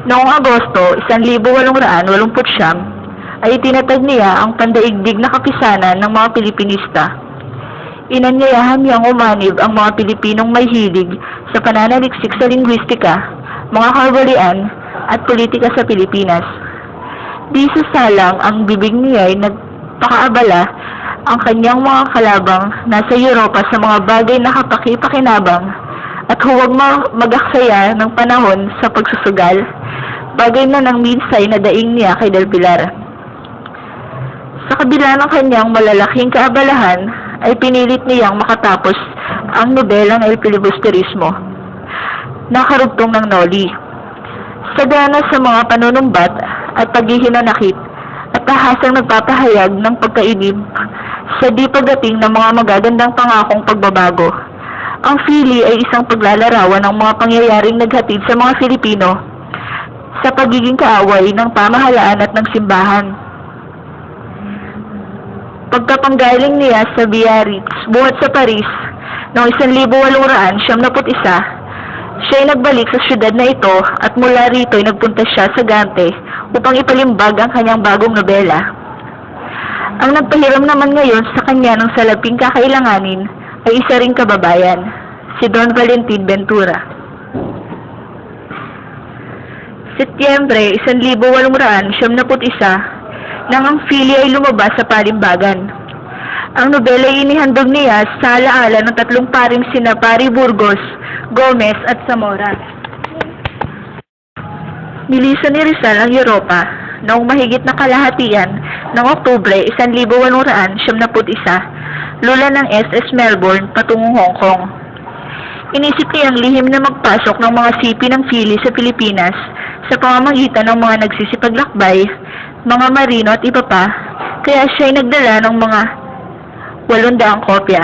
Noong Agosto 1889 ay itinatag niya ang pandaigdig na kapisanan ng mga Pilipinista. Inanyayahan niyang umanib ang mga Pilipinong may hilig sa pananaliksik sa lingwistika, mga kawalian at politika sa Pilipinas. Di sasalang ang bibig niya ay nagpakaabala ang kanyang mga kalabang nasa Europa sa mga bagay na kapaki-pakinabang at huwag mag-aksaya ng panahon sa pagsusugal, bagay na nang minsay na daing niya kay Del Pilar. Sa kabila ng kanyang malalaking kaabalahan, ay pinilit niyang makatapos ang nobelang El Filibusterismo, nakarugtong ng Noli. Sagana sa mga panunumbat at paghihinanakit at tahasang nagpapahayag ng pagkainib sa di pagdating ng mga magagandang pangakong pagbabago. Ang Fili ay isang paglalarawan ng mga pangyayaring naghatid sa mga Filipino sa pagiging kaaway ng pamahalaan at ng simbahan. Pagkapanggaling niya sa Biarritz, buhat sa Paris, noong 1891, siya ay nagbalik sa syudad na ito at mula rito ay nagpunta siya sa Gante upang ipalimbag ang kanyang bagong nobela. Ang nagpahiram naman ngayon sa kanya ng salaping kakailanganin ay isa ring kababayan, si Don Valentin Ventura. Setyembre 1891, nang ang Fili ay lumabas sa palimbagan. Ang nobela ay inihandog niya sa alaala ng tatlong paring sina Pari Burgos, Gomez at Zamora. Nilisan ni Rizal ang Europa noong mahigit na kalahatian ng Oktubre 1871, lula ng SS Melbourne patungong Hong Kong. Inisip niyang lihim na magpasok ng mga sipi ng Fili sa Pilipinas sa pamamagitan ng mga nagsisipaglakbay, mga marino at iba pa, kaya siya ay nagdala ng mga 800 kopya.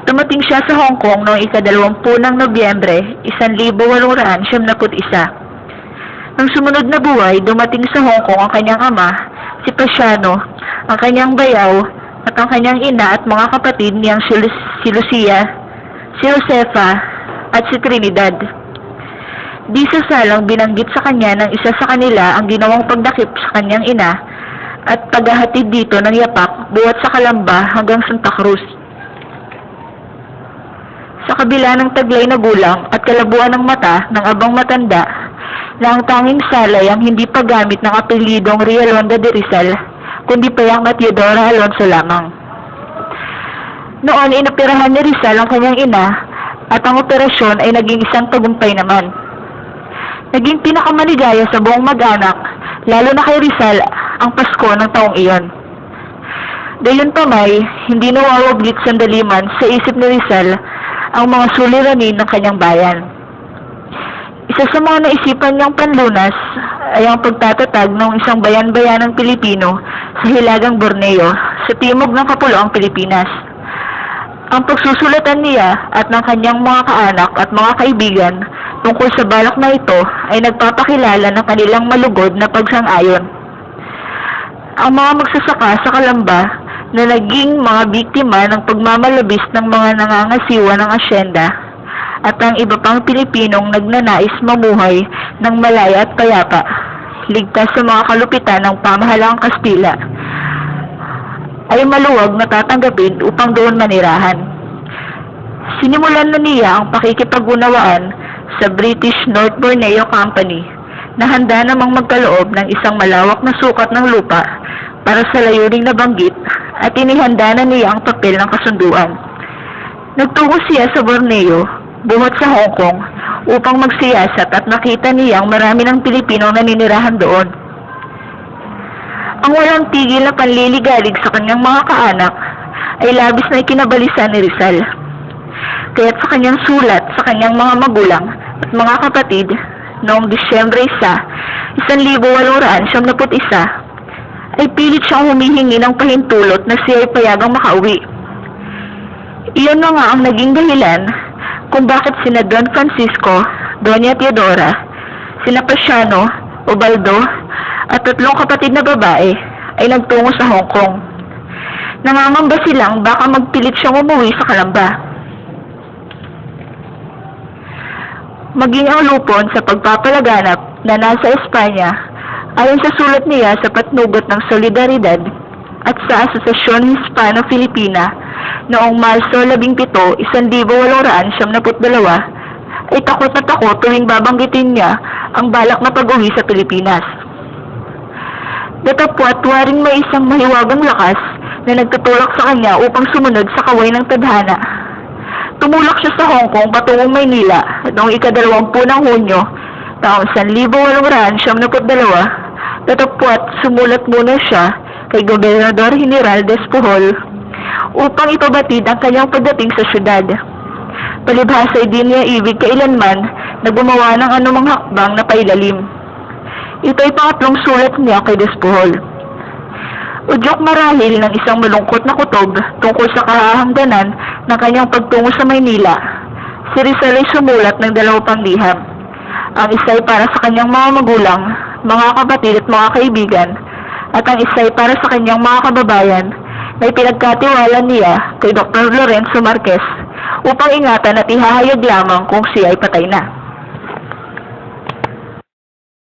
Dumating siya sa Hong Kong noong ika-20 ng Nobyembre 1871. Nang sumunod na buhay, dumating sa Hong Kong ang kanyang ama, si Pasiano, ang kanyang bayaw, at ang kanyang ina at mga kapatid niyang si Lucia, si Josefa, at si Trinidad. Di sasalang binanggit sa kanya ng isa sa kanila ang ginawang pagdakip sa kanyang ina at paghahatid dito ng yapak buhat sa Calamba hanggang Santa Cruz. Sa kabila ng taglay na gulang at kalabuan ng mata ng abang matanda, na ang tanging salay ang hindi paggamit ng apelidong Rialonga de Rizal, kundi payang na Teodora Alonso lamang. Noon inoperahan ni Rizal ang kanyang ina at ang operasyon ay naging isang tagumpay naman. Naging pinakamaligaya sa buong mag-anak, lalo na kay Rizal, ang Pasko ng taong iyon. Gayunpamay, hindi nawawaglit sandaliman sa isip ni Rizal ang mga suliranin ng kanyang bayan. Isa sa mga naisipan niyang panlunas ay ang pagtatatag ng isang bayan-bayanang Pilipino sa Hilagang Borneo, sa timog ng Kapuluang Pilipinas. Ang pagsusulatan niya at ng kanyang mga kaanak at mga kaibigan tungkol sa balak na ito ay nagpapakilala ng kanilang malugod na pagsang-ayon. Ang mga magsasaka sa Calamba na naging mga biktima ng pagmamalabis ng mga nangangasiwa ng asyenda at ang iba pang Pilipinong nagnanais mamuhay ng malaya at payapa, ligtas sa mga kalupitan ng pamahalaang Kastila, ay maluwag na tatanggapin upang doon manirahan. Sinimulan na niya ang pakikipag-unawaan sa British North Borneo Company na handa namang magkaloob ng isang malawak na sukat ng lupa para sa layuning nabanggit at inihanda na niya ang papel ng kasunduan. Nagtungo siya sa Borneo, buhat sa Hong Kong, upang magsiyasat at nakita niyang marami ng Pilipinong naninirahan doon. Ang walang tigil na panliligalig sa kanyang mga kaanak ay labis na ikinabalisa ni Rizal. Kaya't sa kanyang sulat sa kanyang mga magulang at mga kapatid noong Disyembre 1, 1891, ay pilit siyang humihingi ng pahintulot na siya ay payagang makauwi. Iyon na nga ang naging dahilan kung bakit sina Don Francisco, Doña Teodora, sina Pasiano, Ubaldo, at 3 kapatid na babae ay nagtungo sa Hong Kong. Nangangamba silang baka magpilit siyang umuwi sa Calamba. maging ang lupon sa pagpapalaganap na nasa Espanya ayon sa sulat niya sa Patnugot ng Solidaridad at sa Asosasyon Hispano-Filipina noong Marso 17, 1872 ay takot na takot tuwing babanggitin niya ang balak na pag-uwi sa Pilipinas. Datapwat waring may isang mahiwagang lakas na nagtutulak sa kanya upang sumunod sa kaway ng tadhana. Tumulak siya sa Hong Kong patungong Maynila noong ika-20 ng Hunyo taong 1872. Datapwat sumulat muna siya kay Gobernador General Despujol upang ipabatid ang kanyang pagdating sa syudad. Palibhasa ay di niya ibig kailanman na gumawa ng anumang hakbang na pailalim. Ito ay pangatlong sulat niya kay Despujol. Udyok marahil ng isang malungkot na kutob tungkol sa kahahangganan ng kanyang pagtungo sa Maynila, si Rizal ay sumulat ng 2 pangliham. Ang isa ay para sa kanyang mga magulang, mga kapatid at mga kaibigan, at ang isa ay para sa kanyang mga kababayan na ipinagkatiwala niya kay Dr. Lorenzo Marquez upang ingatan at ihahayag lamang kung siya ay patay na.